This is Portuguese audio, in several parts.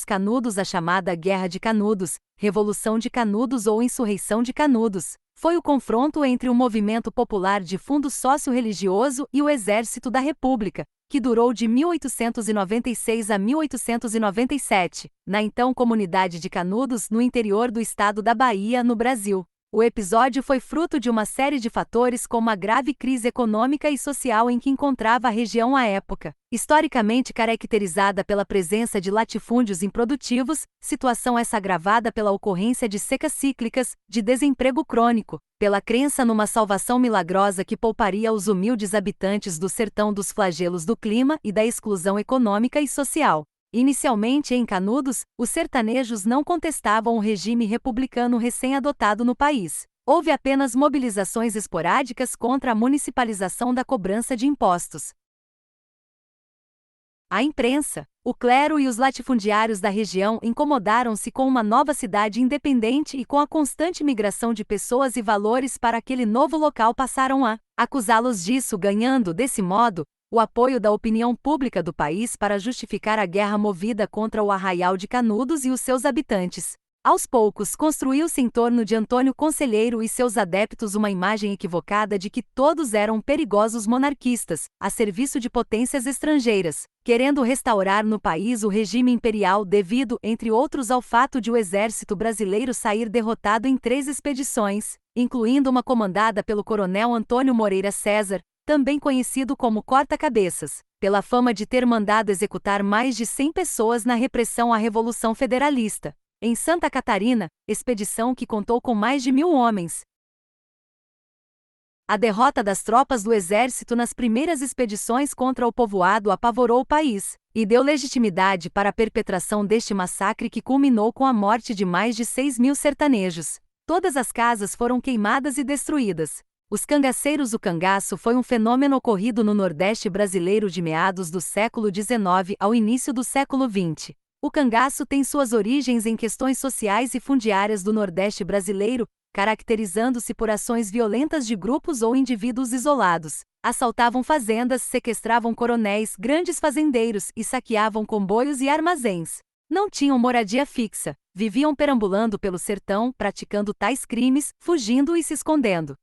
Canudos. A chamada Guerra de Canudos, Revolução de Canudos ou Insurreição de Canudos, foi o confronto entre o movimento popular de fundo sócio-religioso e o Exército da República, que durou de 1896 a 1897, na então comunidade de Canudos, no interior do estado da Bahia, no Brasil. O episódio foi fruto de uma série de fatores, como a grave crise econômica e social em que encontrava a região à época, historicamente caracterizada pela presença de latifúndios improdutivos, situação essa agravada pela ocorrência de secas cíclicas, de desemprego crônico, pela crença numa salvação milagrosa que pouparia os humildes habitantes do sertão dos flagelos do clima e da exclusão econômica e social. Inicialmente em Canudos, os sertanejos não contestavam o regime republicano recém-adotado no país. Houve apenas mobilizações esporádicas contra a municipalização da cobrança de impostos. A imprensa, o clero e os latifundiários da região incomodaram-se com uma nova cidade independente e com a constante migração de pessoas e valores para aquele novo local passaram a acusá-los disso, ganhando, desse modo, o apoio da opinião pública do país para justificar a guerra movida contra o Arraial de Canudos e os seus habitantes. Aos poucos, construiu-se em torno de Antônio Conselheiro e seus adeptos uma imagem equivocada de que todos eram perigosos monarquistas, a serviço de potências estrangeiras, querendo restaurar no país o regime imperial devido, entre outros, ao fato de o exército brasileiro sair derrotado em 3 expedições, incluindo uma comandada pelo coronel Antônio Moreira César, também conhecido como Corta-Cabeças, pela fama de ter mandado executar mais de 100 pessoas na repressão à Revolução Federalista. Em Santa Catarina, expedição que contou com mais de 1.000 homens. A derrota das tropas do exército nas primeiras expedições contra o povoado apavorou o país, e deu legitimidade para a perpetração deste massacre que culminou com a morte de mais de 6.000 sertanejos. Todas as casas foram queimadas e destruídas. Os cangaceiros. O cangaço foi um fenômeno ocorrido no Nordeste brasileiro de meados do século XIX ao início do século XX. O cangaço tem suas origens em questões sociais e fundiárias do Nordeste brasileiro, caracterizando-se por ações violentas de grupos ou indivíduos isolados. Assaltavam fazendas, sequestravam coronéis, grandes fazendeiros e saqueavam comboios e armazéns. Não tinham moradia fixa, viviam perambulando pelo sertão, praticando tais crimes, fugindo e se escondendo.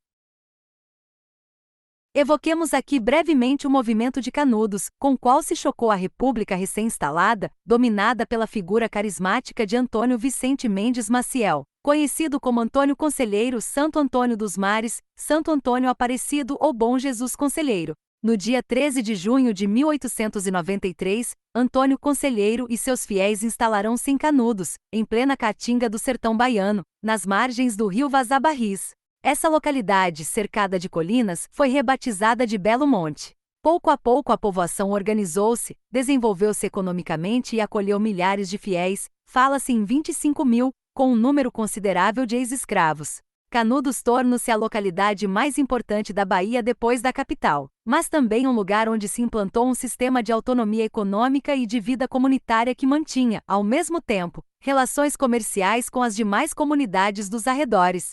Evoquemos aqui brevemente o movimento de Canudos, com o qual se chocou a República recém-instalada, dominada pela figura carismática de Antônio Vicente Mendes Maciel, conhecido como Antônio Conselheiro, Santo Antônio dos Mares, Santo Antônio Aparecido ou Bom Jesus Conselheiro. No dia 13 de junho de 1893, Antônio Conselheiro e seus fiéis instalaram-se em Canudos, em plena caatinga do sertão baiano, nas margens do rio Vazabarris. Essa localidade, cercada de colinas, foi rebatizada de Belo Monte. Pouco a pouco a povoação organizou-se, desenvolveu-se economicamente e acolheu milhares de fiéis, fala-se em 25.000, com um número considerável de ex-escravos. Canudos tornou-se a localidade mais importante da Bahia depois da capital, mas também um lugar onde se implantou um sistema de autonomia econômica e de vida comunitária que mantinha, ao mesmo tempo, relações comerciais com as demais comunidades dos arredores.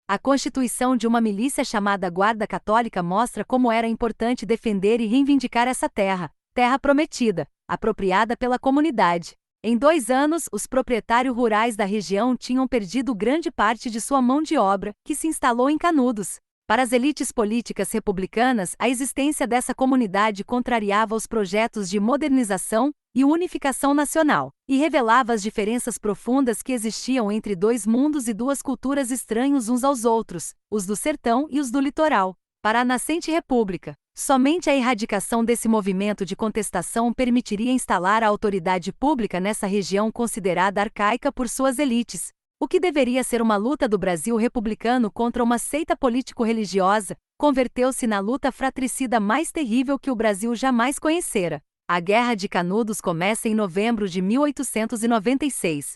A constituição de uma milícia chamada Guarda Católica mostra como era importante defender e reivindicar essa terra prometida, apropriada pela comunidade. Em 2 anos, os proprietários rurais da região tinham perdido grande parte de sua mão de obra, que se instalou em Canudos. Para as elites políticas republicanas, a existência dessa comunidade contrariava os projetos de modernização e unificação nacional, e revelava as diferenças profundas que existiam entre 2 mundos e 2 culturas estranhos uns aos outros, os do sertão e os do litoral. Para a nascente república, somente a erradicação desse movimento de contestação permitiria instalar a autoridade pública nessa região considerada arcaica por suas elites. O que deveria ser uma luta do Brasil republicano contra uma seita político-religiosa, converteu-se na luta fratricida mais terrível que o Brasil jamais conhecera. A Guerra de Canudos começa em novembro de 1896.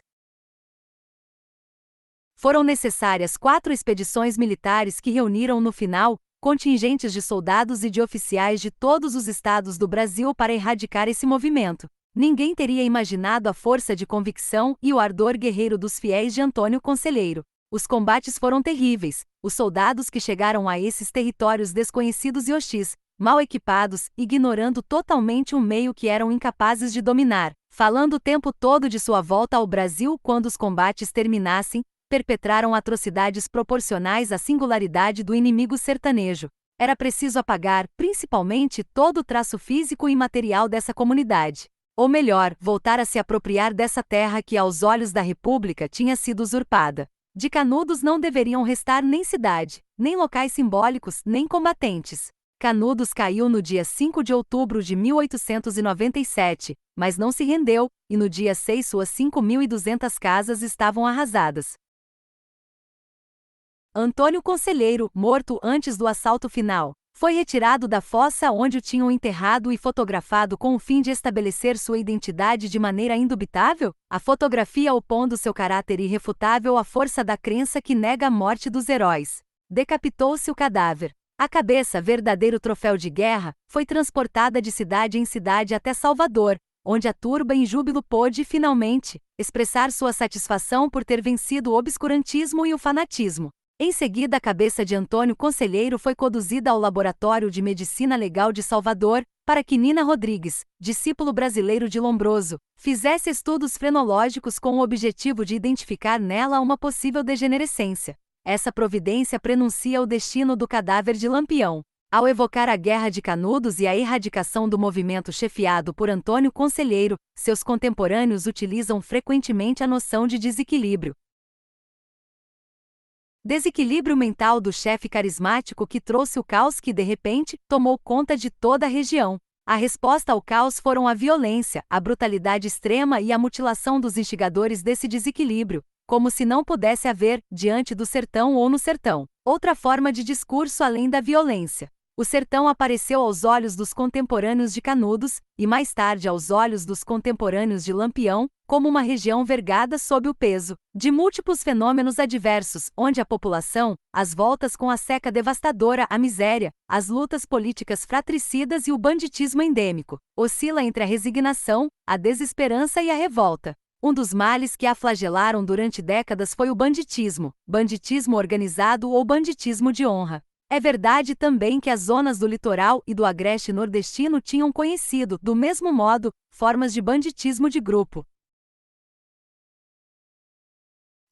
Foram necessárias 4 expedições militares que reuniram no final contingentes de soldados e de oficiais de todos os estados do Brasil para erradicar esse movimento. Ninguém teria imaginado a força de convicção e o ardor guerreiro dos fiéis de Antônio Conselheiro. Os combates foram terríveis. Os soldados que chegaram a esses territórios desconhecidos e hostis, mal equipados, ignorando totalmente um meio que eram incapazes de dominar, falando o tempo todo de sua volta ao Brasil quando os combates terminassem, perpetraram atrocidades proporcionais à singularidade do inimigo sertanejo. Era preciso apagar, principalmente, todo o traço físico e material dessa comunidade. Ou melhor, voltar a se apropriar dessa terra que, aos olhos da República, tinha sido usurpada. De Canudos não deveriam restar nem cidade, nem locais simbólicos, nem combatentes. Canudos caiu no dia 5 de outubro de 1897, mas não se rendeu, e no dia 6 suas 5.200 casas estavam arrasadas. Antônio Conselheiro, morto antes do assalto final, foi retirado da fossa onde o tinham enterrado e fotografado com o fim de estabelecer sua identidade de maneira indubitável? A fotografia opondo seu caráter irrefutável à força da crença que nega a morte dos heróis. Decapitou-se o cadáver. A cabeça, verdadeiro troféu de guerra, foi transportada de cidade em cidade até Salvador, onde a turba em júbilo pôde, finalmente, expressar sua satisfação por ter vencido o obscurantismo e o fanatismo. Em seguida, a cabeça de Antônio Conselheiro foi conduzida ao Laboratório de Medicina Legal de Salvador, para que Nina Rodrigues, discípulo brasileiro de Lombroso, fizesse estudos frenológicos com o objetivo de identificar nela uma possível degenerescência. Essa providência prenuncia o destino do cadáver de Lampião. Ao evocar a Guerra de Canudos e a erradicação do movimento chefiado por Antônio Conselheiro, seus contemporâneos utilizam frequentemente a noção de desequilíbrio. Desequilíbrio mental do chefe carismático que trouxe o caos que, de repente, tomou conta de toda a região. A resposta ao caos foram a violência, a brutalidade extrema e a mutilação dos instigadores desse desequilíbrio, como se não pudesse haver, diante do sertão ou no sertão, outra forma de discurso além da violência. O sertão apareceu aos olhos dos contemporâneos de Canudos, e mais tarde aos olhos dos contemporâneos de Lampião, como uma região vergada sob o peso de múltiplos fenômenos adversos, onde a população, às voltas com a seca devastadora, a miséria, as lutas políticas fratricidas e o banditismo endêmico, oscila entre a resignação, a desesperança e a revolta. Um dos males que a flagelaram durante décadas foi o banditismo organizado ou banditismo de honra. É verdade também que as zonas do litoral e do agreste nordestino tinham conhecido, do mesmo modo, formas de banditismo de grupo.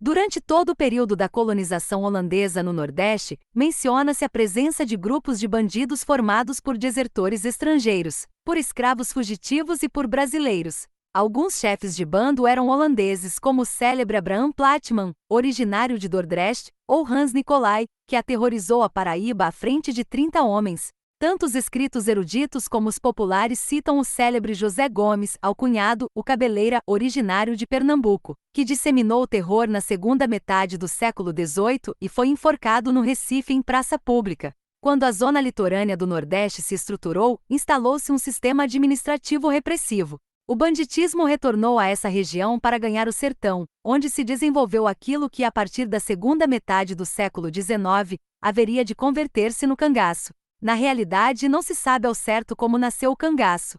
Durante todo o período da colonização holandesa no Nordeste, menciona-se a presença de grupos de bandidos formados por desertores estrangeiros, por escravos fugitivos e por brasileiros. Alguns chefes de bando eram holandeses, como o célebre Abraham Platman, originário de Dordrecht, ou Hans Nicolai, que aterrorizou a Paraíba à frente de 30 homens. Tanto os escritos eruditos como os populares citam o célebre José Gomes, alcunhado, o Cabeleira, originário de Pernambuco, que disseminou o terror na segunda metade do século XVIII e foi enforcado no Recife em praça pública. Quando a zona litorânea do Nordeste se estruturou, instalou-se um sistema administrativo repressivo. O banditismo retornou a essa região para ganhar o sertão, onde se desenvolveu aquilo que, a partir da segunda metade do século XIX, haveria de converter-se no cangaço. Na realidade, não se sabe ao certo como nasceu o cangaço.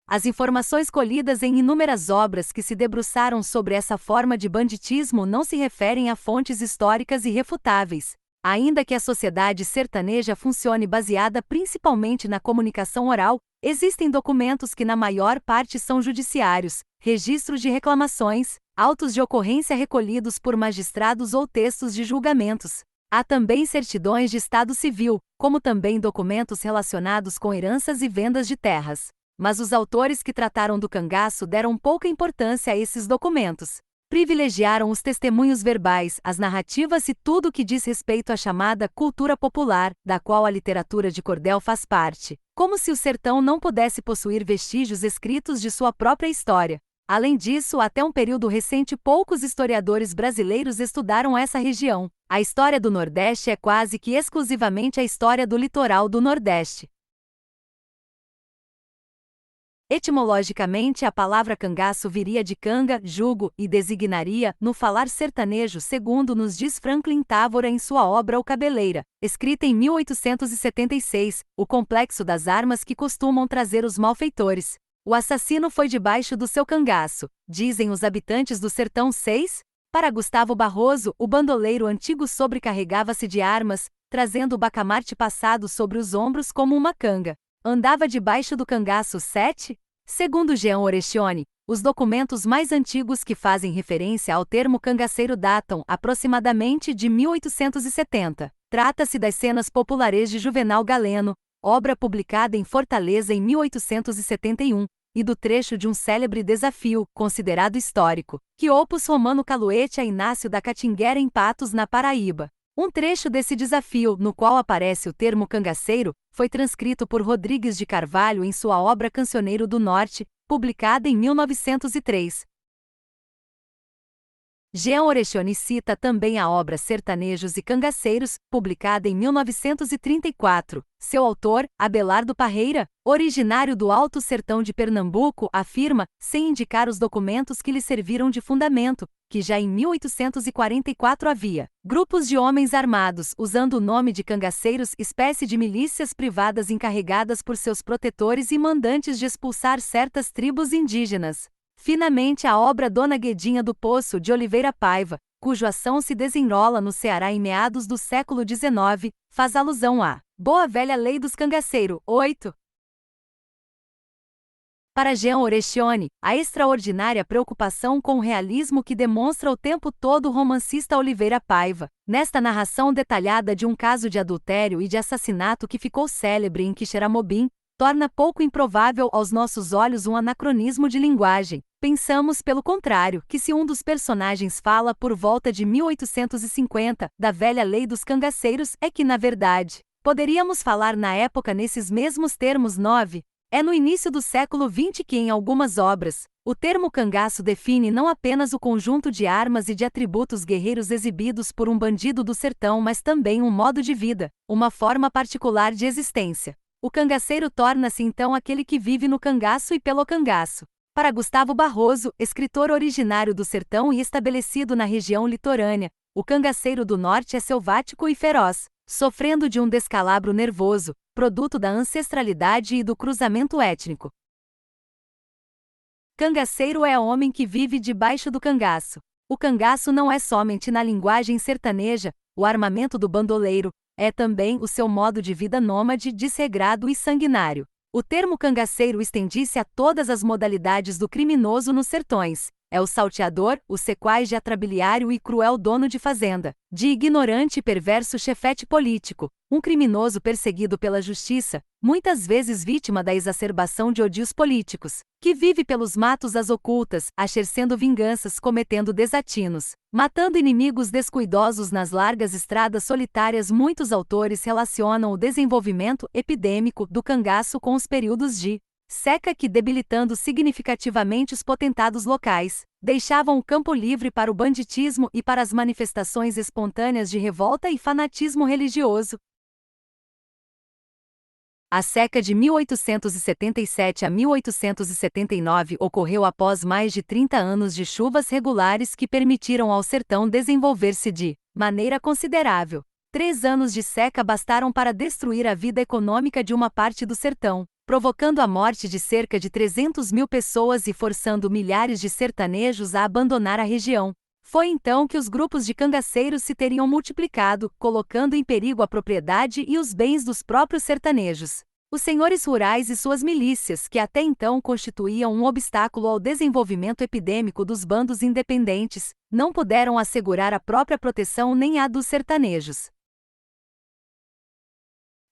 As informações colhidas em inúmeras obras que se debruçaram sobre essa forma de banditismo não se referem a fontes históricas irrefutáveis. Ainda que a sociedade sertaneja funcione baseada principalmente na comunicação oral, existem documentos que na maior parte são judiciários, registros de reclamações, autos de ocorrência recolhidos por magistrados ou textos de julgamentos. Há também certidões de estado civil, como também documentos relacionados com heranças e vendas de terras. Mas os autores que trataram do cangaço deram pouca importância a esses documentos. Privilegiaram os testemunhos verbais, as narrativas e tudo o que diz respeito à chamada cultura popular, da qual a literatura de cordel faz parte, como se o sertão não pudesse possuir vestígios escritos de sua própria história. Além disso, até um período recente poucos historiadores brasileiros estudaram essa região. A história do Nordeste é quase que exclusivamente a história do litoral do Nordeste. Etimologicamente, a palavra cangaço viria de canga, jugo, e designaria, no falar sertanejo, segundo nos diz Franklin Távora em sua obra O Cabeleira, escrita em 1876, o complexo das armas que costumam trazer os malfeitores. O assassino foi debaixo do seu cangaço, dizem os habitantes do Sertão 6. Para Gustavo Barroso, o bandoleiro antigo sobrecarregava-se de armas, trazendo o bacamarte passado sobre os ombros como uma canga. Andava debaixo do cangaço 7? Segundo Jean Orechioni, os documentos mais antigos que fazem referência ao termo cangaceiro datam aproximadamente de 1870. Trata-se das cenas populares de Juvenal Galeno, obra publicada em Fortaleza em 1871, e do trecho de um célebre desafio, considerado histórico, que opôs Romano Caluete a Inácio da Catinguera em Patos, na Paraíba. Um trecho desse desafio, no qual aparece o termo cangaceiro, foi transcrito por Rodrigues de Carvalho em sua obra Cancioneiro do Norte, publicada em 1903. Jean Orechioni cita também a obra Sertanejos e Cangaceiros, publicada em 1934. Seu autor, Abelardo Parreira, originário do Alto Sertão de Pernambuco, afirma, sem indicar os documentos que lhe serviram de fundamento, que já em 1844 havia grupos de homens armados, usando o nome de cangaceiros, espécie de milícias privadas encarregadas por seus protetores e mandantes de expulsar certas tribos indígenas. Finalmente, a obra Dona Guedinha do Poço de Oliveira Paiva, cuja ação se desenrola no Ceará em meados do século XIX, faz alusão à boa velha lei dos cangaceiros. 8. Para Jean Orechioni, a extraordinária preocupação com o realismo que demonstra o tempo todo o romancista Oliveira Paiva, nesta narração detalhada de um caso de adultério e de assassinato que ficou célebre em Quixeramobim, torna pouco improvável aos nossos olhos um anacronismo de linguagem. Pensamos, pelo contrário, que se um dos personagens fala por volta de 1850, da velha lei dos cangaceiros, é que, na verdade, poderíamos falar na época nesses mesmos termos. 9. É no início do século XX que, em algumas obras, o termo cangaço define não apenas o conjunto de armas e de atributos guerreiros exibidos por um bandido do sertão, mas também um modo de vida, uma forma particular de existência. O cangaceiro torna-se então aquele que vive no cangaço e pelo cangaço. Para Gustavo Barroso, escritor originário do sertão e estabelecido na região litorânea, o cangaceiro do norte é selvático e feroz, sofrendo de um descalabro nervoso, produto da ancestralidade e do cruzamento étnico. Cangaceiro é homem que vive debaixo do cangaço. O cangaço não é somente na linguagem sertaneja, o armamento do bandoleiro, é também o seu modo de vida nômade, desregrado e sanguinário. O termo cangaceiro estende-se a todas as modalidades do criminoso nos sertões. É o salteador, o sequaz de atrabiliário e cruel dono de fazenda, de ignorante e perverso chefete político, um criminoso perseguido pela justiça, muitas vezes vítima da exacerbação de odios políticos, que vive pelos matos às ocultas, exercendo vinganças, cometendo desatinos, matando inimigos descuidosos nas largas estradas solitárias. Muitos autores relacionam o desenvolvimento epidêmico do cangaço com os períodos de seca que, debilitando significativamente os potentados locais, deixavam o campo livre para o banditismo e para as manifestações espontâneas de revolta e fanatismo religioso. A seca de 1877 a 1879 ocorreu após mais de 30 anos de chuvas regulares que permitiram ao sertão desenvolver-se de maneira considerável. 3 anos de seca bastaram para destruir a vida econômica de uma parte do sertão, provocando a morte de cerca de 300 mil pessoas e forçando milhares de sertanejos a abandonar a região. Foi então que os grupos de cangaceiros se teriam multiplicado, colocando em perigo a propriedade e os bens dos próprios sertanejos. Os senhores rurais e suas milícias, que até então constituíam um obstáculo ao desenvolvimento epidêmico dos bandos independentes, não puderam assegurar a própria proteção nem a dos sertanejos.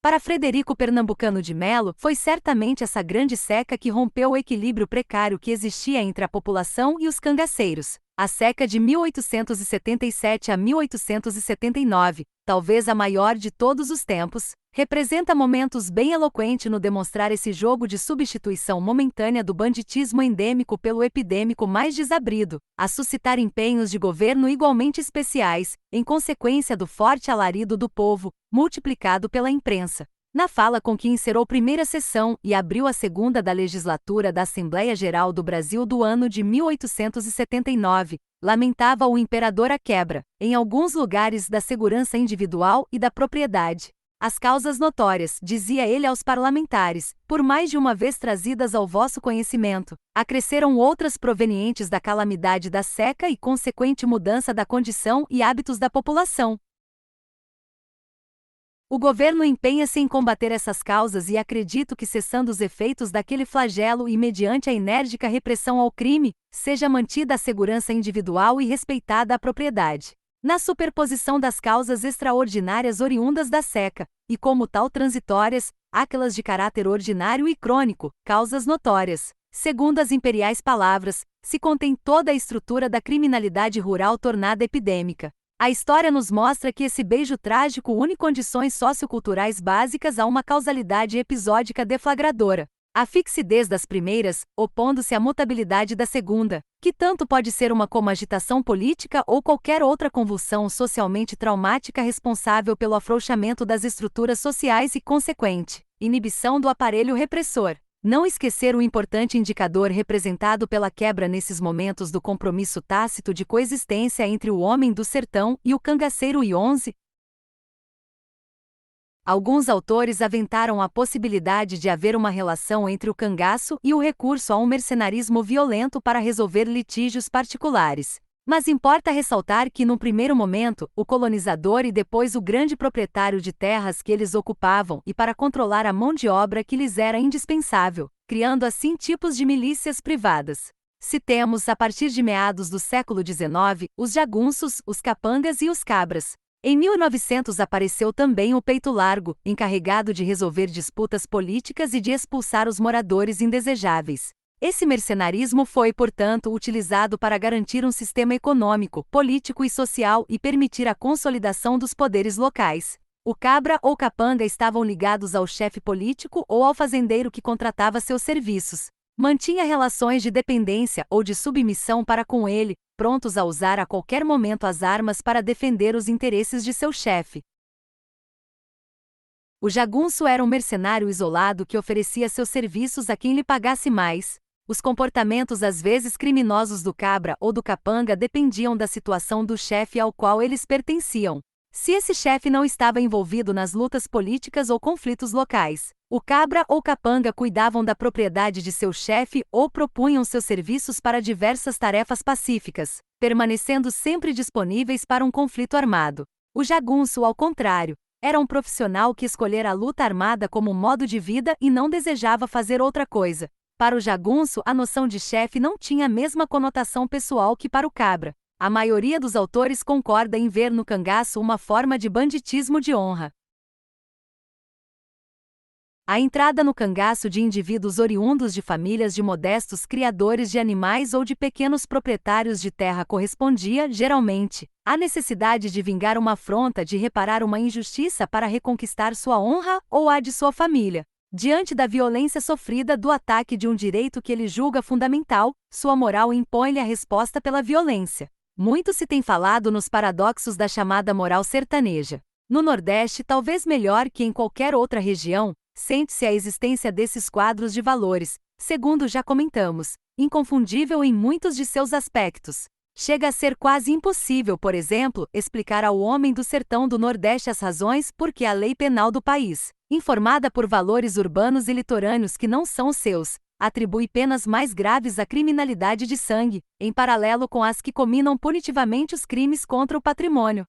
Para Frederico Pernambucano de Melo, foi certamente essa grande seca que rompeu o equilíbrio precário que existia entre a população e os cangaceiros. A seca de 1877 a 1879, talvez a maior de todos os tempos, representa momentos bem eloquentes no demonstrar esse jogo de substituição momentânea do banditismo endêmico pelo epidêmico mais desabrido, a suscitar empenhos de governo igualmente especiais, em consequência do forte alarido do povo, multiplicado pela imprensa. Na fala com que encerrou a primeira sessão e abriu a segunda da legislatura da Assembleia Geral do Brasil do ano de 1879, lamentava o imperador a quebra, em alguns lugares, da segurança individual e da propriedade. As causas notórias, dizia ele aos parlamentares, por mais de uma vez trazidas ao vosso conhecimento, acresceram outras provenientes da calamidade da seca e consequente mudança da condição e hábitos da população. O governo empenha-se em combater essas causas e acredito que, cessando os efeitos daquele flagelo e mediante a enérgica repressão ao crime, seja mantida a segurança individual e respeitada a propriedade. Na superposição das causas extraordinárias oriundas da seca, e como tal transitórias, aquelas de caráter ordinário e crônico, causas notórias. Segundo as imperiais palavras, se contém toda a estrutura da criminalidade rural tornada epidêmica. A história nos mostra que esse beijo trágico une condições socioculturais básicas a uma causalidade episódica deflagradora. A fixidez das primeiras, opondo-se à mutabilidade da segunda, que tanto pode ser uma como agitação política ou qualquer outra convulsão socialmente traumática responsável pelo afrouxamento das estruturas sociais e consequente inibição do aparelho repressor. Não esquecer o importante indicador representado pela quebra nesses momentos do compromisso tácito de coexistência entre o homem do sertão e o cangaceiro e 11. Alguns autores aventaram a possibilidade de haver uma relação entre o cangaço e o recurso a um mercenarismo violento para resolver litígios particulares. Mas importa ressaltar que, num primeiro momento, o colonizador e depois o grande proprietário de terras que eles ocupavam e para controlar a mão de obra que lhes era indispensável, criando assim tipos de milícias privadas. Citemos, a partir de meados do século XIX, os jagunços, os capangas e os cabras. Em 1900 apareceu também o peito largo, encarregado de resolver disputas políticas e de expulsar os moradores indesejáveis. Esse mercenarismo foi, portanto, utilizado para garantir um sistema econômico, político e social e permitir a consolidação dos poderes locais. O cabra ou capanga estavam ligados ao chefe político ou ao fazendeiro que contratava seus serviços. Mantinha relações de dependência ou de submissão para com ele, prontos a usar a qualquer momento as armas para defender os interesses de seu chefe. O jagunço era um mercenário isolado que oferecia seus serviços a quem lhe pagasse mais. Os comportamentos às vezes criminosos do cabra ou do capanga dependiam da situação do chefe ao qual eles pertenciam. Se esse chefe não estava envolvido nas lutas políticas ou conflitos locais, o cabra ou capanga cuidavam da propriedade de seu chefe ou propunham seus serviços para diversas tarefas pacíficas, permanecendo sempre disponíveis para um conflito armado. O jagunço, ao contrário, era um profissional que escolhera a luta armada como modo de vida e não desejava fazer outra coisa. Para o jagunço, a noção de chefe não tinha a mesma conotação pessoal que para o cabra. A maioria dos autores concorda em ver no cangaço uma forma de banditismo de honra. A entrada no cangaço de indivíduos oriundos de famílias de modestos criadores de animais ou de pequenos proprietários de terra correspondia, geralmente, à necessidade de vingar uma afronta, de reparar uma injustiça para reconquistar sua honra ou a de sua família. Diante da violência sofrida do ataque de um direito que ele julga fundamental, sua moral impõe-lhe a resposta pela violência. Muito se tem falado nos paradoxos da chamada moral sertaneja. No Nordeste, talvez melhor que em qualquer outra região, sente-se a existência desses quadros de valores, segundo já comentamos, inconfundível em muitos de seus aspectos. Chega a ser quase impossível, por exemplo, explicar ao homem do sertão do Nordeste as razões por que a lei penal do país, informada por valores urbanos e litorâneos que não são os seus, atribui penas mais graves à criminalidade de sangue, em paralelo com as que cominam punitivamente os crimes contra o patrimônio.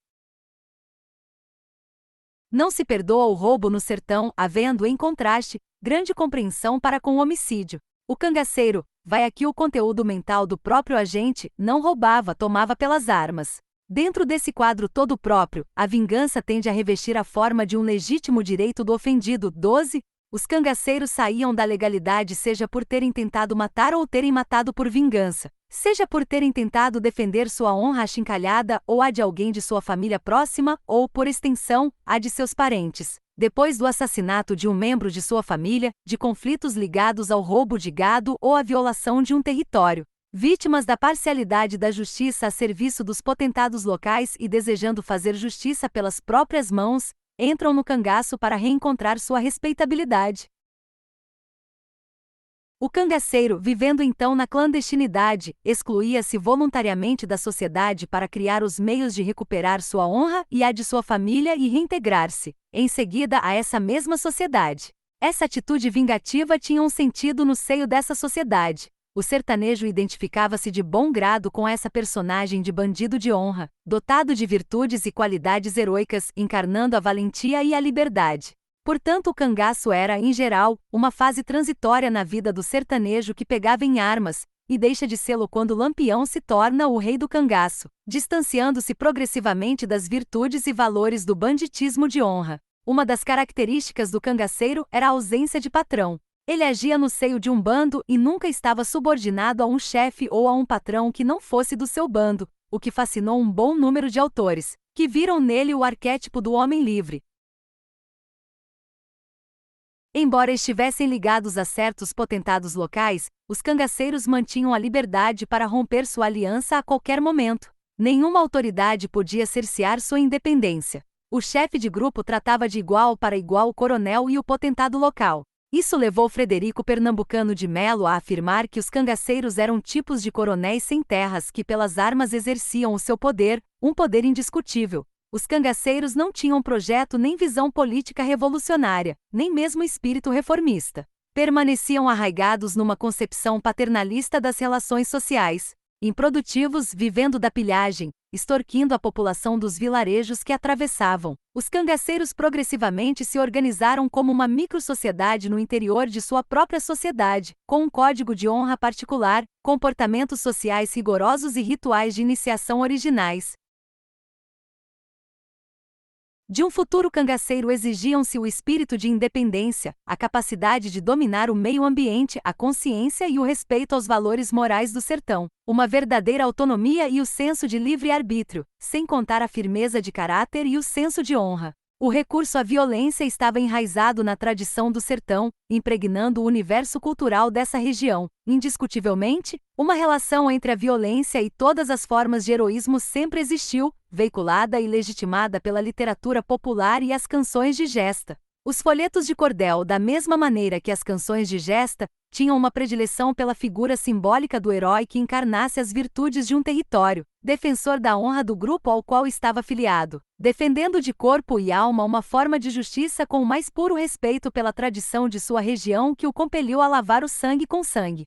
Não se perdoa o roubo no sertão, havendo, em contraste, grande compreensão para com o homicídio. O cangaceiro, vai aqui o conteúdo mental do próprio agente, não roubava, tomava pelas armas. Dentro desse quadro todo próprio, a vingança tende a revestir a forma de um legítimo direito do ofendido. 12. Os cangaceiros saíam da legalidade seja por terem tentado matar ou terem matado por vingança, seja por terem tentado defender sua honra achincalhada ou a de alguém de sua família próxima ou, por extensão, a de seus parentes. Depois do assassinato de um membro de sua família, de conflitos ligados ao roubo de gado ou à violação de um território. Vítimas da parcialidade da justiça a serviço dos potentados locais e desejando fazer justiça pelas próprias mãos, entram no cangaço para reencontrar sua respeitabilidade. O cangaceiro, vivendo então na clandestinidade, excluía-se voluntariamente da sociedade para criar os meios de recuperar sua honra e a de sua família e reintegrar-se, em seguida, a essa mesma sociedade. Essa atitude vingativa tinha um sentido no seio dessa sociedade. O sertanejo identificava-se de bom grado com essa personagem de bandido de honra, dotado de virtudes e qualidades heroicas, encarnando a valentia e a liberdade. Portanto, o cangaço era, em geral, uma fase transitória na vida do sertanejo que pegava em armas, e deixa de sê-lo quando Lampião se torna o rei do cangaço, distanciando-se progressivamente das virtudes e valores do banditismo de honra. Uma das características do cangaceiro era a ausência de patrão. Ele agia no seio de um bando e nunca estava subordinado a um chefe ou a um patrão que não fosse do seu bando, o que fascinou um bom número de autores, que viram nele o arquétipo do homem livre. Embora estivessem ligados a certos potentados locais, os cangaceiros mantinham a liberdade para romper sua aliança a qualquer momento. Nenhuma autoridade podia cercear sua independência. O chefe de grupo tratava de igual para igual o coronel e o potentado local. Isso levou Frederico Pernambucano de Melo a afirmar que os cangaceiros eram tipos de coronéis sem terras que pelas armas exerciam o seu poder, um poder indiscutível. Os cangaceiros não tinham projeto nem visão política revolucionária, nem mesmo espírito reformista. Permaneciam arraigados numa concepção paternalista das relações sociais, improdutivos, vivendo da pilhagem, extorquindo a população dos vilarejos que atravessavam. Os cangaceiros progressivamente se organizaram como uma microsociedade no interior de sua própria sociedade, com um código de honra particular, comportamentos sociais rigorosos e rituais de iniciação originais. De um futuro cangaceiro exigiam-se o espírito de independência, a capacidade de dominar o meio ambiente, a consciência e o respeito aos valores morais do sertão, uma verdadeira autonomia e o senso de livre-arbítrio, sem contar a firmeza de caráter e o senso de honra. O recurso à violência estava enraizado na tradição do sertão, impregnando o universo cultural dessa região. Indiscutivelmente, uma relação entre a violência e todas as formas de heroísmo sempre existiu, veiculada e legitimada pela literatura popular e as canções de gesta. Os folhetos de cordel, da mesma maneira que as canções de gesta, tinham uma predileção pela figura simbólica do herói que encarnasse as virtudes de um território, defensor da honra do grupo ao qual estava filiado, defendendo de corpo e alma uma forma de justiça com o mais puro respeito pela tradição de sua região que o compeliu a lavar o sangue com sangue.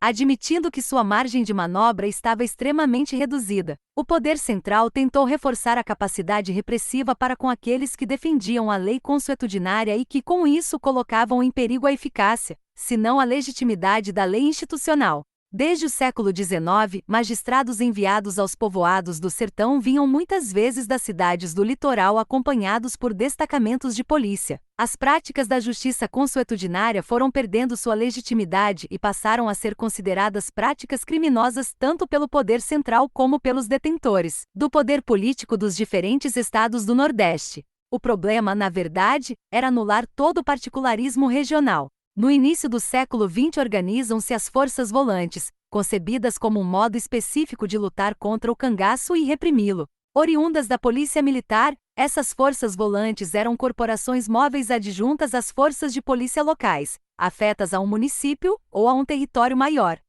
Admitindo que sua margem de manobra estava extremamente reduzida, o poder central tentou reforçar a capacidade repressiva para com aqueles que defendiam a lei consuetudinária e que com isso colocavam em perigo a eficácia, se não a legitimidade da lei institucional. Desde o século XIX, magistrados enviados aos povoados do sertão vinham muitas vezes das cidades do litoral acompanhados por destacamentos de polícia. As práticas da justiça consuetudinária foram perdendo sua legitimidade e passaram a ser consideradas práticas criminosas tanto pelo poder central como pelos detentores do poder político dos diferentes estados do Nordeste. O problema, na verdade, era anular todo o particularismo regional. No início do século XX organizam-se as forças volantes, concebidas como um modo específico de lutar contra o cangaço e reprimi-lo. Oriundas da polícia militar, essas forças volantes eram corporações móveis adjuntas às forças de polícia locais, afetas a um município ou a um território maior.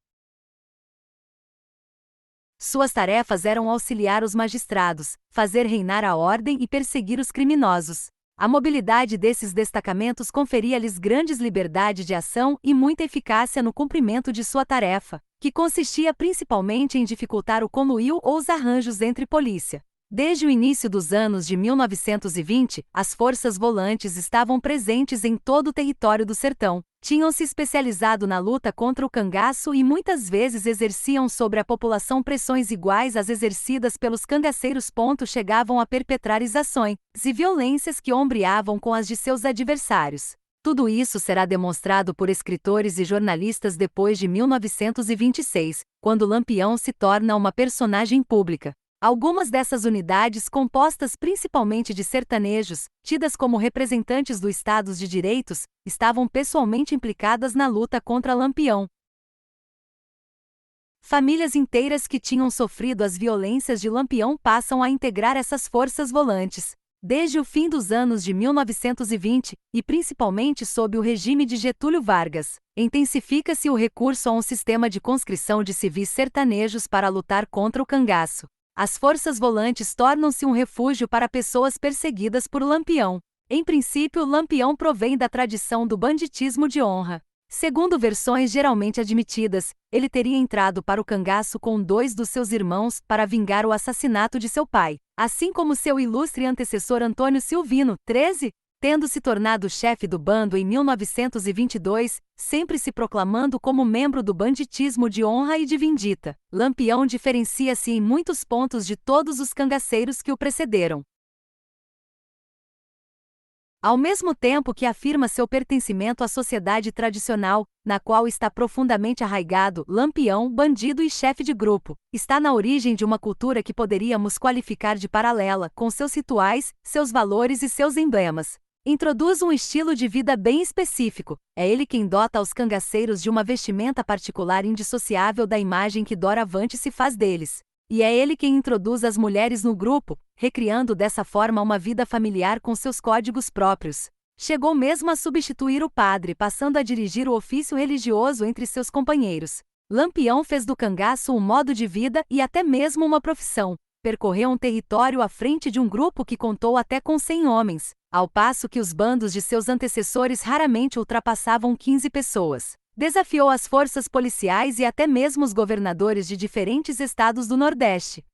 Suas tarefas eram auxiliar os magistrados, fazer reinar a ordem e perseguir os criminosos. A mobilidade desses destacamentos conferia-lhes grandes liberdade de ação e muita eficácia no cumprimento de sua tarefa, que consistia principalmente em dificultar o conluio ou os arranjos entre polícia. Desde o início dos anos de 1920, as forças volantes estavam presentes em todo o território do sertão. Tinham se especializado na luta contra o cangaço e muitas vezes exerciam sobre a população pressões iguais às exercidas pelos cangaceiros. Chegavam a perpetrar exações e violências que ombreavam com as de seus adversários. Tudo isso será demonstrado por escritores e jornalistas depois de 1926, quando Lampião se torna uma personagem pública. Algumas dessas unidades, compostas principalmente de sertanejos, tidas como representantes do Estado de Direitos, estavam pessoalmente implicadas na luta contra Lampião. Famílias inteiras que tinham sofrido as violências de Lampião passam a integrar essas forças volantes. Desde o fim dos anos de 1920, e principalmente sob o regime de Getúlio Vargas, intensifica-se o recurso a um sistema de conscrição de civis sertanejos para lutar contra o cangaço. As forças volantes tornam-se um refúgio para pessoas perseguidas por Lampião. Em princípio, Lampião provém da tradição do banditismo de honra. Segundo versões geralmente admitidas, ele teria entrado para o cangaço com 2 dos seus irmãos para vingar o assassinato de seu pai, assim como seu ilustre antecessor Antônio Silvino, 13, tendo se tornado chefe do bando em 1922, sempre se proclamando como membro do banditismo de honra e de vindita. Lampião diferencia-se em muitos pontos de todos os cangaceiros que o precederam. Ao mesmo tempo que afirma seu pertencimento à sociedade tradicional, na qual está profundamente arraigado, Lampião, bandido e chefe de grupo, está na origem de uma cultura que poderíamos qualificar de paralela, com seus rituais, seus valores e seus emblemas. Introduz um estilo de vida bem específico, é ele quem dota aos cangaceiros de uma vestimenta particular indissociável da imagem que doravante se faz deles. E é ele quem introduz as mulheres no grupo, recriando dessa forma uma vida familiar com seus códigos próprios. Chegou mesmo a substituir o padre, passando a dirigir o ofício religioso entre seus companheiros. Lampião fez do cangaço um modo de vida e até mesmo uma profissão. Percorreu um território à frente de um grupo que contou até com 100 homens, ao passo que os bandos de seus antecessores raramente ultrapassavam 15 pessoas. Desafiou as forças policiais e até mesmo os governadores de diferentes estados do Nordeste.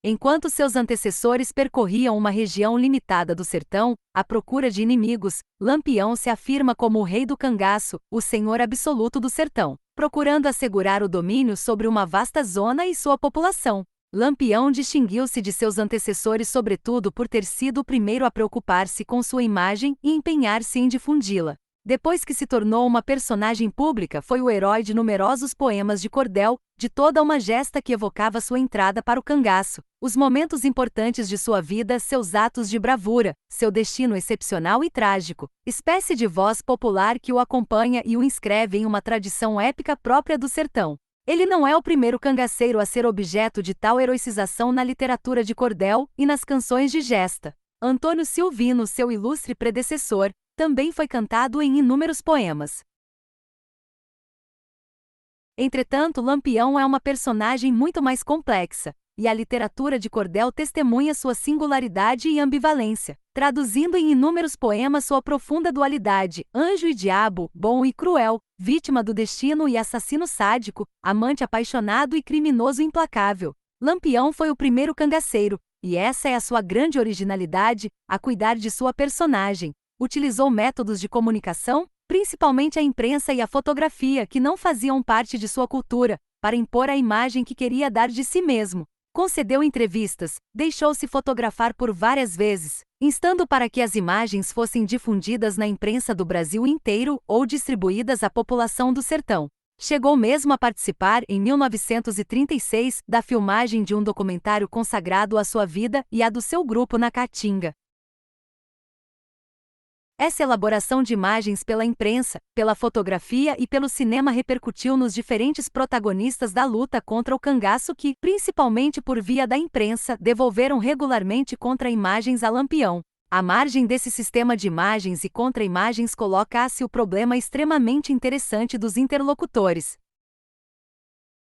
Enquanto seus antecessores percorriam uma região limitada do sertão, à procura de inimigos, Lampião se afirma como o rei do cangaço, o senhor absoluto do sertão, procurando assegurar o domínio sobre uma vasta zona e sua população. Lampião distinguiu-se de seus antecessores sobretudo por ter sido o primeiro a preocupar-se com sua imagem e empenhar-se em difundi-la. Depois que se tornou uma personagem pública, foi o herói de numerosos poemas de cordel, de toda uma gesta que evocava sua entrada para o cangaço, os momentos importantes de sua vida, seus atos de bravura, seu destino excepcional e trágico, espécie de voz popular que o acompanha e o inscreve em uma tradição épica própria do sertão. Ele não é o primeiro cangaceiro a ser objeto de tal heroicização na literatura de cordel e nas canções de gesta. Antônio Silvino, seu ilustre predecessor, também foi cantado em inúmeros poemas. Entretanto, Lampião é uma personagem muito mais complexa, e a literatura de cordel testemunha sua singularidade e ambivalência, traduzindo em inúmeros poemas sua profunda dualidade, anjo e diabo, bom e cruel, vítima do destino e assassino sádico, amante apaixonado e criminoso implacável. Lampião foi o primeiro cangaceiro, e essa é a sua grande originalidade, a cuidar de sua personagem. Utilizou métodos de comunicação, principalmente a imprensa e a fotografia, que não faziam parte de sua cultura, para impor a imagem que queria dar de si mesmo. Concedeu entrevistas, deixou-se fotografar por várias vezes, instando para que as imagens fossem difundidas na imprensa do Brasil inteiro ou distribuídas à população do sertão. Chegou mesmo a participar, em 1936, da filmagem de um documentário consagrado à sua vida e à do seu grupo na Caatinga. Essa elaboração de imagens pela imprensa, pela fotografia e pelo cinema repercutiu nos diferentes protagonistas da luta contra o cangaço que, principalmente por via da imprensa, devolveram regularmente contra-imagens a Lampião. À margem desse sistema de imagens e contra-imagens coloca-se o problema extremamente interessante dos interlocutores.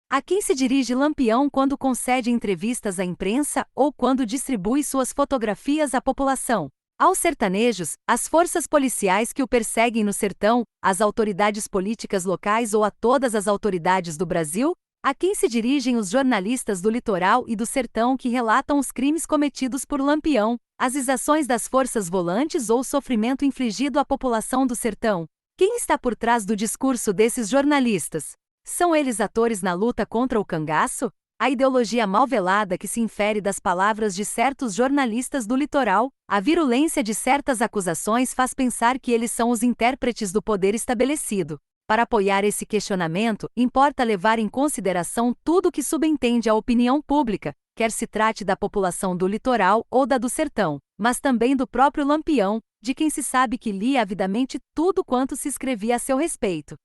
A quem se dirige Lampião quando concede entrevistas à imprensa ou quando distribui suas fotografias à população? Aos sertanejos, às forças policiais que o perseguem no sertão, às autoridades políticas locais ou a todas as autoridades do Brasil? A quem se dirigem os jornalistas do litoral e do sertão que relatam os crimes cometidos por Lampião, as exações das forças volantes ou o sofrimento infligido à população do sertão? Quem está por trás do discurso desses jornalistas? São eles atores na luta contra o cangaço? A ideologia mal velada que se infere das palavras de certos jornalistas do litoral, a virulência de certas acusações faz pensar que eles são os intérpretes do poder estabelecido. Para apoiar esse questionamento, importa levar em consideração tudo que subentende a opinião pública, quer se trate da população do litoral ou da do sertão, mas também do próprio Lampião, de quem se sabe que lia avidamente tudo quanto se escrevia a seu respeito.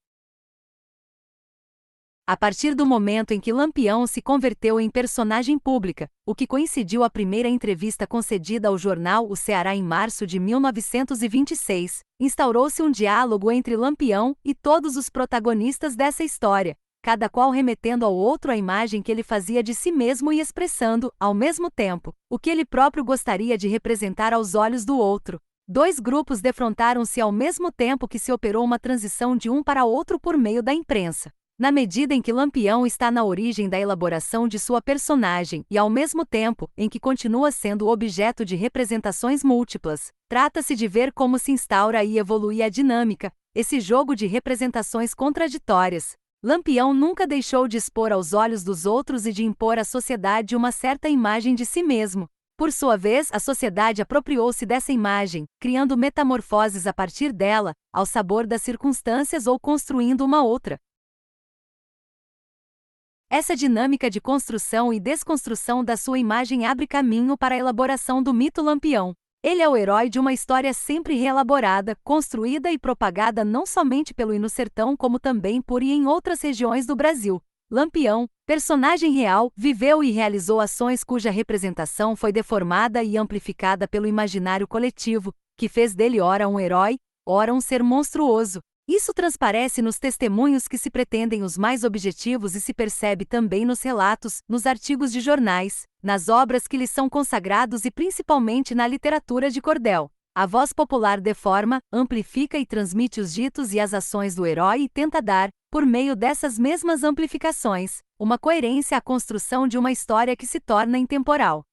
A partir do momento em que Lampião se converteu em personagem pública, o que coincidiu a primeira entrevista concedida ao jornal O Ceará em março de 1926, instaurou-se um diálogo entre Lampião e todos os protagonistas dessa história, cada qual remetendo ao outro a imagem que ele fazia de si mesmo e expressando, ao mesmo tempo, o que ele próprio gostaria de representar aos olhos do outro. Dois grupos defrontaram-se ao mesmo tempo que se operou uma transição de um para outro por meio da imprensa. Na medida em que Lampião está na origem da elaboração de sua personagem e ao mesmo tempo em que continua sendo objeto de representações múltiplas, trata-se de ver como se instaura e evolui a dinâmica, esse jogo de representações contraditórias. Lampião nunca deixou de expor aos olhos dos outros e de impor à sociedade uma certa imagem de si mesmo. Por sua vez, a sociedade apropriou-se dessa imagem, criando metamorfoses a partir dela, ao sabor das circunstâncias ou construindo uma outra. Essa dinâmica de construção e desconstrução da sua imagem abre caminho para a elaboração do mito Lampião. Ele é o herói de uma história sempre reelaborada, construída e propagada não somente pelo Inussertão como também por e em outras regiões do Brasil. Lampião, personagem real, viveu e realizou ações cuja representação foi deformada e amplificada pelo imaginário coletivo, que fez dele ora um herói, ora um ser monstruoso. Isso transparece nos testemunhos que se pretendem os mais objetivos e se percebe também nos relatos, nos artigos de jornais, nas obras que lhes são consagrados e principalmente na literatura de cordel. A voz popular deforma, amplifica e transmite os ditos e as ações do herói e tenta dar, por meio dessas mesmas amplificações, uma coerência à construção de uma história que se torna intemporal.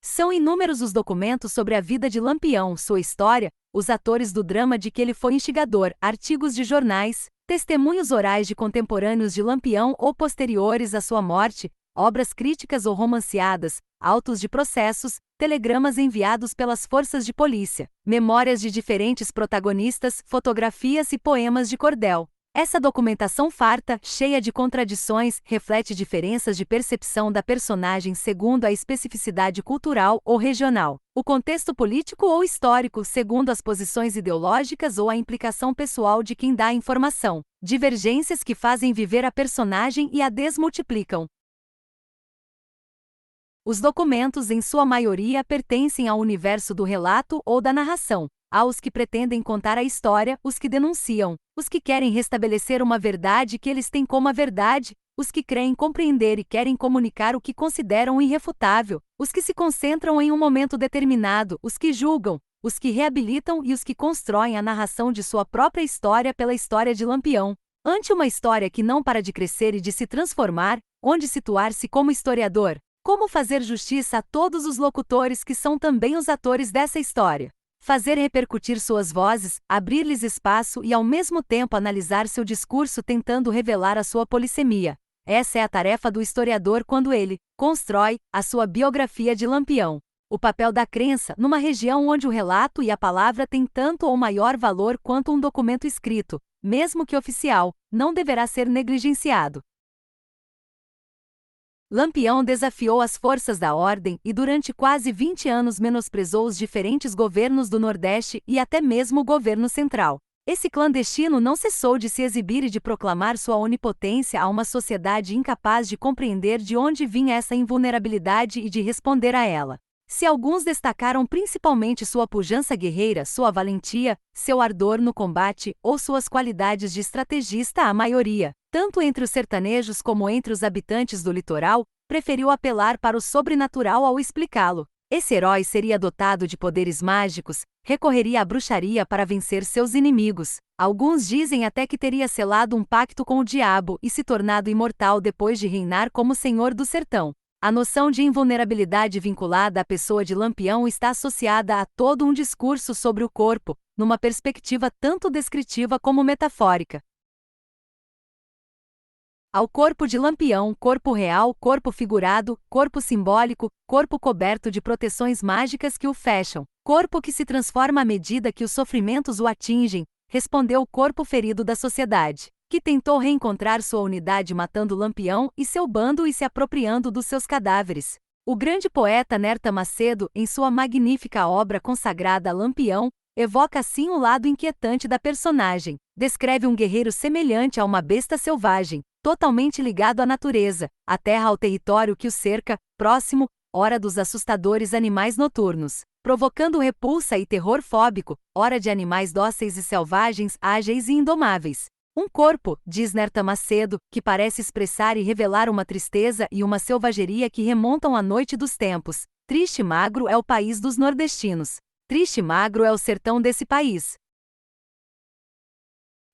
São inúmeros os documentos sobre a vida de Lampião, sua história, os atores do drama de que ele foi instigador, artigos de jornais, testemunhos orais de contemporâneos de Lampião ou posteriores à sua morte, obras críticas ou romanceadas, autos de processos, telegramas enviados pelas forças de polícia, memórias de diferentes protagonistas, fotografias e poemas de cordel. Essa documentação farta, cheia de contradições, reflete diferenças de percepção da personagem segundo a especificidade cultural ou regional, o contexto político ou histórico segundo as posições ideológicas ou a implicação pessoal de quem dá a informação, divergências que fazem viver a personagem e a desmultiplicam. Os documentos, em sua maioria, pertencem ao universo do relato ou da narração. Há os que pretendem contar a história, os que denunciam, os que querem restabelecer uma verdade que eles têm como a verdade, os que creem compreender e querem comunicar o que consideram irrefutável, os que se concentram em um momento determinado, os que julgam, os que reabilitam e os que constroem a narração de sua própria história pela história de Lampião. Ante uma história que não para de crescer e de se transformar, onde situar-se como historiador? Como fazer justiça a todos os locutores que são também os atores dessa história? Fazer repercutir suas vozes, abrir-lhes espaço e ao mesmo tempo analisar seu discurso tentando revelar a sua polissemia. Essa é a tarefa do historiador quando ele constrói a sua biografia de Lampião. O papel da crença, numa região onde o relato e a palavra têm tanto ou maior valor quanto um documento escrito, mesmo que oficial, não deverá ser negligenciado. Lampião desafiou as forças da ordem e durante quase 20 anos menosprezou os diferentes governos do Nordeste e até mesmo o governo central. Esse clandestino não cessou de se exibir e de proclamar sua onipotência a uma sociedade incapaz de compreender de onde vinha essa invulnerabilidade e de responder a ela. Se alguns destacaram principalmente sua pujança guerreira, sua valentia, seu ardor no combate ou suas qualidades de estrategista, a maioria, tanto entre os sertanejos como entre os habitantes do litoral, preferiu apelar para o sobrenatural ao explicá-lo. Esse herói seria dotado de poderes mágicos, recorreria à bruxaria para vencer seus inimigos. Alguns dizem até que teria selado um pacto com o diabo e se tornado imortal depois de reinar como senhor do sertão. A noção de invulnerabilidade vinculada à pessoa de Lampião está associada a todo um discurso sobre o corpo, numa perspectiva tanto descritiva como metafórica. Ao corpo de Lampião, corpo real, corpo figurado, corpo simbólico, corpo coberto de proteções mágicas que o fecham, corpo que se transforma à medida que os sofrimentos o atingem, respondeu o corpo ferido da sociedade, que tentou reencontrar sua unidade matando Lampião e seu bando e se apropriando dos seus cadáveres. O grande poeta Nerta Macedo, em sua magnífica obra consagrada a Lampião, evoca assim o lado inquietante da personagem. Descreve um guerreiro semelhante a uma besta selvagem, totalmente ligado à natureza, à terra, ao território que o cerca, próximo, ora dos assustadores animais noturnos, provocando repulsa e terror fóbico, ora de animais dóceis e selvagens, ágeis e indomáveis. Um corpo, diz Nerta Macedo, que parece expressar e revelar uma tristeza e uma selvageria que remontam à noite dos tempos, Triste e magro é o país dos nordestinos. Triste e magro é o sertão desse país.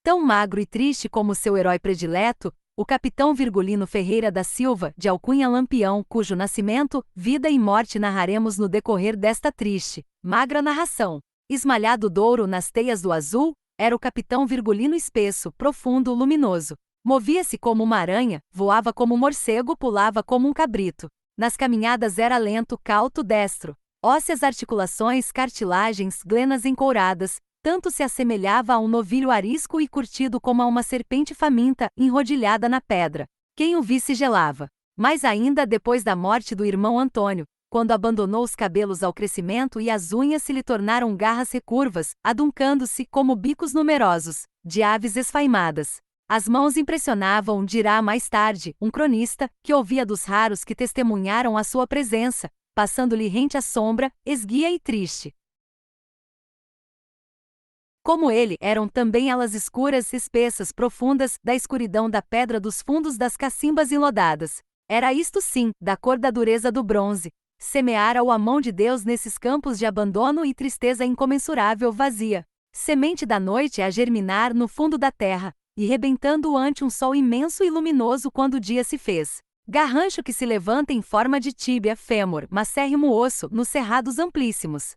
Tão magro e triste como seu herói predileto, o capitão Virgulino Ferreira da Silva, de alcunha Lampião, cujo nascimento, vida e morte narraremos no decorrer desta triste, magra narração. Esmalhado douro nas teias do azul, era o capitão Virgulino espesso, profundo, luminoso. Movia-se como uma aranha, voava como um morcego, pulava como um cabrito. Nas caminhadas era lento, cauto, destro. Ósseas articulações, cartilagens, glenas encouradas, tanto se assemelhava a um novilho arisco e curtido como a uma serpente faminta, enrodilhada na pedra. Quem o visse gelava. Mais ainda depois da morte do irmão Antônio, quando abandonou os cabelos ao crescimento e as unhas se lhe tornaram garras recurvas, aduncando-se como bicos numerosos, de aves esfaimadas. As mãos impressionavam, dirá mais tarde, um cronista, que ouvia dos raros que testemunharam a sua presença, passando-lhe rente a sombra, esguia e triste. Como ele, eram também elas escuras, espessas, profundas, da escuridão da pedra dos fundos das cacimbas enlodadas. Era isto sim, da cor da dureza do bronze. Semeara-o a mão de Deus nesses campos de abandono e tristeza incomensurável vazia. Semente da noite a germinar no fundo da terra, e rebentando ante um sol imenso e luminoso quando o dia se fez. Garrancho que se levanta em forma de tíbia, fêmur, macérrimo osso, nos cerrados amplíssimos.